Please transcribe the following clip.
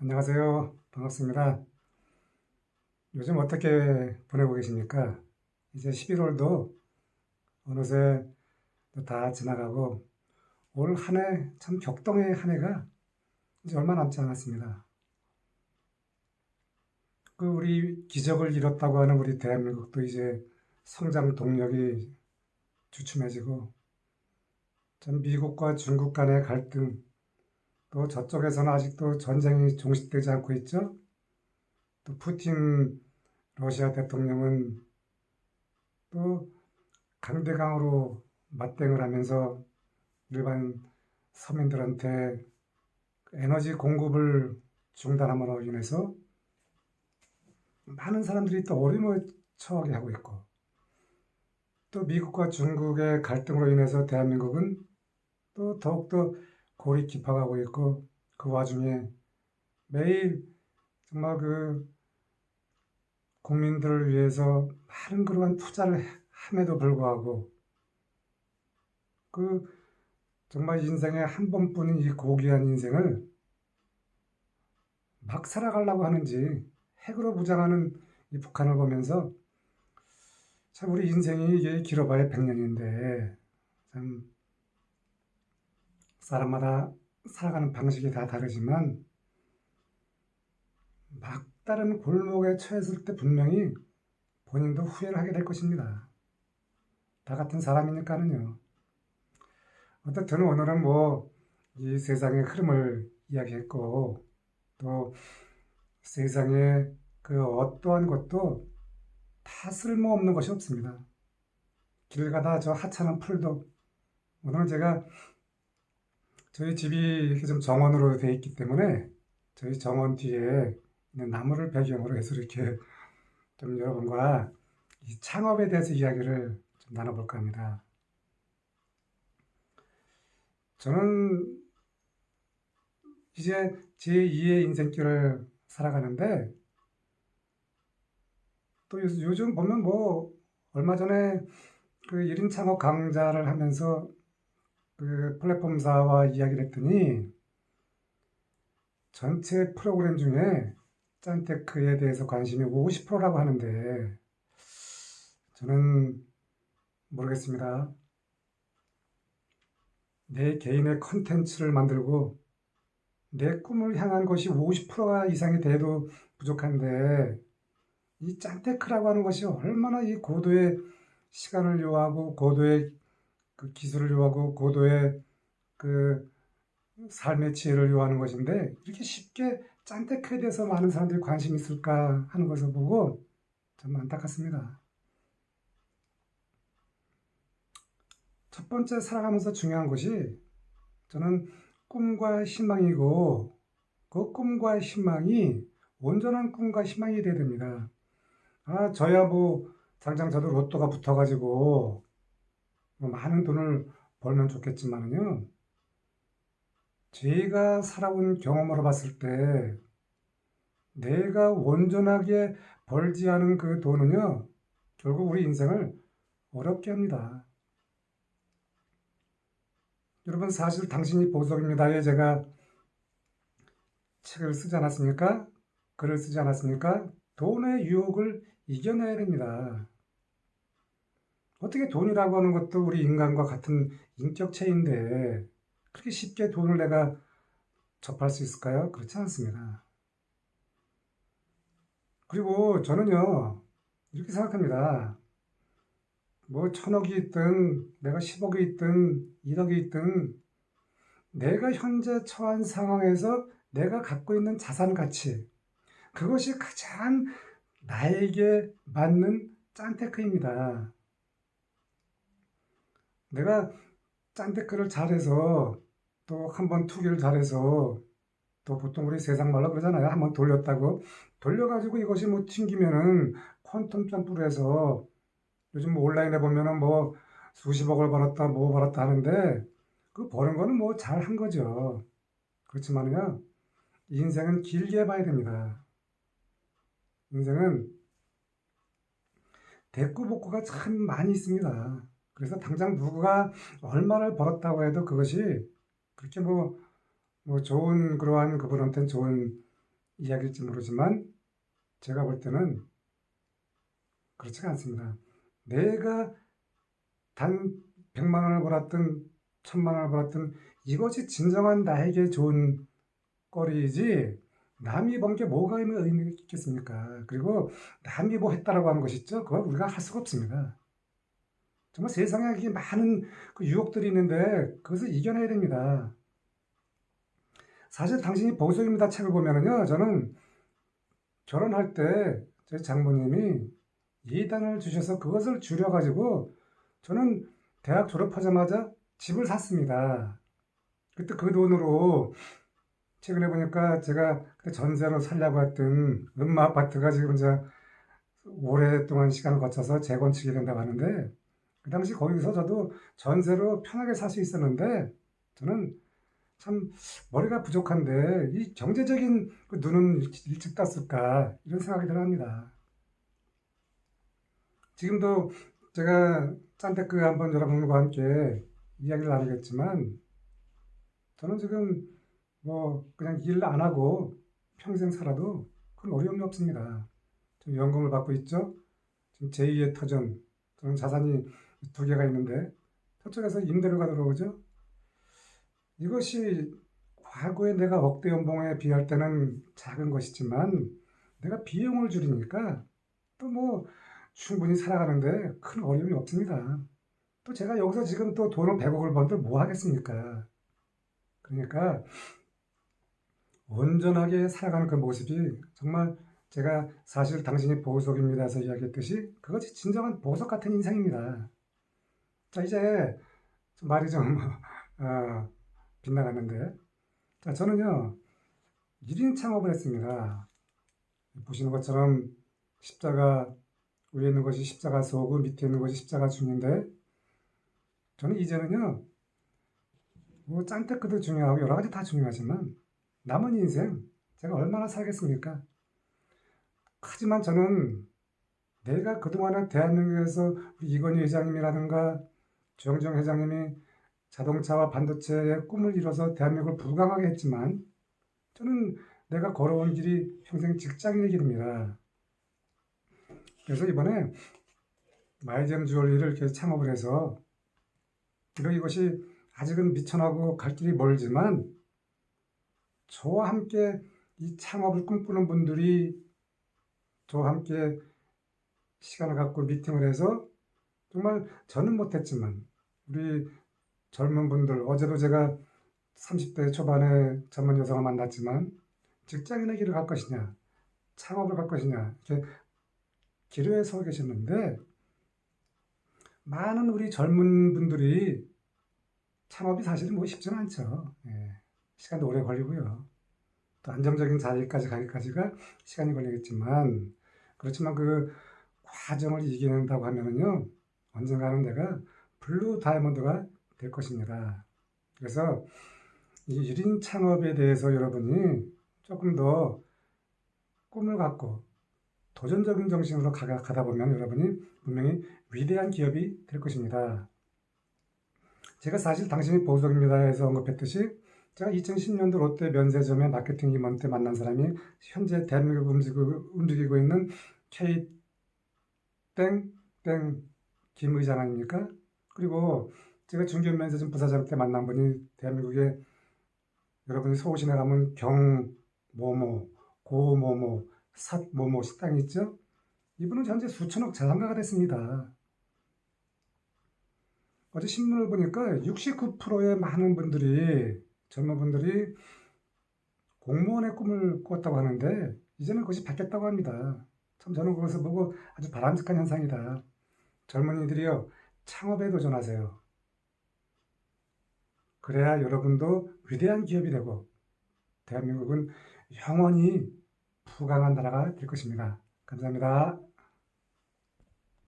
안녕하세요. 반갑습니다. 요즘 어떻게 보내고 계십니까? 이제 11월도 어느새 다 지나가고 올 한 해 참 격동의 한 해가 이제 얼마 남지 않았습니다. 그 우리 기적을 이뤘다고 하는 우리 대한민국도 이제 성장 동력이 주춤해지고 참 미국과 중국 간의 갈등 또 저쪽에서는 아직도 전쟁이 종식되지 않고 있죠. 또 푸틴 러시아 대통령은 또 강대강으로 맞대응을 하면서 일반 서민들한테 에너지 공급을 중단함으로 인해서 많은 사람들이 또 어려움을 처하게 하고 있고 또 미국과 중국의 갈등으로 인해서 대한민국은 또 더욱더 골이 깊어가고 있고 그 와중에 매일 정말 그 국민들을 위해서 많은 그러한 투자를 함에도 불구하고 그 정말 인생에 한 번뿐인 이 고귀한 인생을 막 살아가려고 하는지 핵으로 무장하는 이 북한을 보면서 참 우리 인생이 이게 길어봐야 100년인데 참 사람마다 살아가는 방식이 다 다르지만 막다른 골목에 처했을 때 분명히 본인도 후회를 하게 될 것입니다. 다 같은 사람이니까는요. 어쨌든 오늘은 뭐 이 세상의 흐름을 이야기했고 또 세상에 그 어떠한 것도 다 쓸모없는 것이 없습니다. 길 가다 저 하찮은 풀도 오늘은 제가 저희 집이 이렇게 좀 정원으로 되어 있기 때문에 저희 정원 뒤에 있는 나무를 배경으로 해서 이렇게 좀 여러분과 이 창업에 대해서 이야기를 좀 나눠볼까 합니다. 저는 이제 제2의 인생길을 살아가는데 또 요즘 보면 뭐 얼마 전에 그 1인 창업 강좌를 하면서 그 플랫폼사와 이야기를 했더니 전체 프로그램 중에 짠테크에 대해서 관심이 50%라고 하는데 저는 모르겠습니다. 내 개인의 컨텐츠를 만들고 내 꿈을 향한 것이 50%가 이상이 돼도 부족한데 이 짠테크라고 하는 것이 얼마나 이 고도의 시간을 요하고 고도의 그 기술을 요하고 고도의 그 삶의 지혜를 요하는 것인데 이렇게 쉽게 짠테크에 대해서 많은 사람들이 관심이 있을까 하는 것을 보고 참 안타깝습니다. 첫 번째 살아가면서 중요한 것이 저는 꿈과 희망이고 그 꿈과 희망이 온전한 꿈과 희망이 돼야 됩니다. 저야 뭐 당장 저도 로또가 붙어가지고 뭐 많은 돈을 벌면 좋겠지만은요. 제가 살아온 경험으로 봤을 때 내가 온전하게 벌지 않은 그 돈은요. 결국 우리 인생을 어렵게 합니다. 여러분 사실 당신이 보석입니다에 제가 책을 쓰지 않았습니까? 글을 쓰지 않았습니까? 돈의 유혹을 이겨내야 됩니다. 어떻게 돈이라고 하는 것도 우리 인간과 같은 인격체인데 그렇게 쉽게 돈을 내가 접할 수 있을까요? 그렇지 않습니다. 그리고 저는요, 이렇게 생각합니다. 뭐 1000억이 있든 내가 10억이 있든 1억이 있든 내가 현재 처한 상황에서 내가 갖고 있는 자산 가치 그것이 가장 나에게 맞는 짠테크입니다. 내가 짠테크를 잘해서 또 한 번 투기를 잘해서 또 보통 우리 세상 말로 그러잖아요. 한번 돌렸다고. 돌려가지고 이것이 뭐 튕기면은 퀀텀 점프를 해서 요즘 뭐 온라인에 보면은 뭐 수십억을 벌었다 뭐 벌었다 하는데 그 버는 거는 뭐 잘한 거죠. 그렇지만요. 인생은 길게 봐야 됩니다. 인생은 대꾸복구가 참 많이 있습니다. 그래서 당장 누가 얼마를 벌었다고 해도 그것이 그렇게 뭐 좋은 그러한 그분한테는 좋은 이야기일지 모르지만 제가 볼 때는 그렇지가 않습니다. 내가 단 100만 원을 벌었든 1000만 원을 벌었든 이것이 진정한 나에게 좋은 거리이지 남이 번 게 뭐가 의미 있겠습니까? 그리고 남이 뭐 했다라고 하는 것이 있죠. 그걸 우리가 할 수가 없습니다. 정말 세상에 이게 많은 그 유혹들이 있는데 그것을 이겨내야 됩니다. 사실 당신이 보석입니다 책을 보면은요, 저는 결혼할 때 저희 장모님이 예단을 주셔서 그것을 줄여가지고 저는 대학 졸업하자마자 집을 샀습니다. 그때 그 돈으로 최근에 보니까 제가 그때 전세로 살려고 했던 음마 아파트가 지금 이제 오랫동안 시간을 거쳐서 재건축이 된다고 하는데 그 당시 거기서 저도 전세로 편하게 살 수 있었는데 저는 참 머리가 부족한데 이 경제적인 그 눈은 일찍 떴을까 이런 생각이 들어갑니다. 지금도 제가 짠테크 한번 여러분과 함께 이야기를 나누겠지만 저는 지금 뭐 그냥 일 안 하고 평생 살아도 그런 어려움이 없습니다. 지금 연금을 받고 있죠. 지금 제2의 터전, 저는 자산이 2개가 있는데 저쪽에서 임대료가 들어오죠. 이것이 과거에 내가 억대 연봉에 비할 때는 작은 것이지만 내가 비용을 줄이니까 또 뭐 충분히 살아가는데 큰 어려움이 없습니다. 또 제가 여기서 지금 또 돈을 100억을 번들 뭐 하겠습니까? 그러니까 온전하게 살아가는 그 모습이 정말 제가 사실 당신이 보석입니다 해서 이야기했듯이 그것이 진정한 보석 같은 인상입니다. 자, 이제 말이 좀 빗나갔는데 자, 저는요 1인 창업을 했습니다. 보시는 것처럼 십자가 위에 있는 것이 십자가 소고 밑에 있는 것이 십자가 중인데 저는 이제는요 뭐 짠테크도 중요하고 여러 가지 다 중요하지만 남은 인생 제가 얼마나 살겠습니까? 하지만 저는 내가 그동안에 대한민국에서 이건희 회장님이라든가 주영정 회장님이 자동차와 반도체의 꿈을 이뤄서 대한민국을 부강하게 했지만 저는 내가 걸어온 길이 평생 직장인의 길입니다. 그래서 이번에 마이젬 주얼리를 이렇게 창업을 해서 그리고 이것이 아직은 미천하고 갈 길이 멀지만 저와 함께 이 창업을 꿈꾸는 분들이 저와 함께 시간을 갖고 미팅을 해서 정말 저는 못했지만 우리 젊은 분들 어제도 제가 30대 초반에 젊은 여성을 만났지만 직장인의 길을 갈 것이냐 창업을 갈 것이냐 이렇게 기로에 서 계셨는데 많은 우리 젊은 분들이 창업이 사실은 뭐 쉽지는 않죠. 예, 시간도 오래 걸리고요. 또 안정적인 자리까지 가기까지가 시간이 걸리겠지만 그렇지만 그 과정을 이겨낸다고 하면은요 언젠가는 내가 블루 다이아몬드가 될 것입니다. 그래서 이 1인 창업에 대해서 여러분이 조금 더 꿈을 갖고 도전적인 정신으로 가다 보면 여러분이 분명히 위대한 기업이 될 것입니다. 제가 사실 당신이 보석입니다 해서 언급했듯이 제가 2010년도 롯데 면세점의 마케팅 임원 때 만난 사람이 현재 대한민국을 움직이고 있는 K땡땡 김 의장 아닙니까? 그리고 제가 중견 면세점 부사장 때 만난 분이 대한민국의 여러분이 서울시내 가면 경모모, 고모모, 삿모모 식당이 있죠? 이분은 현재 수천억 자산가가 됐습니다. 어제 신문을 보니까 69%의 많은 분들이 젊은 분들이 공무원의 꿈을 꿨다고 하는데 이제는 그것이 바뀌었다고 합니다. 참 저는 그것을 보고 아주 바람직한 현상이다. 젊은이들이요 창업에 도전하세요. 그래야 여러분도 위대한 기업이 되고 대한민국은 영원히 부강한 나라가 될 것입니다. 감사합니다.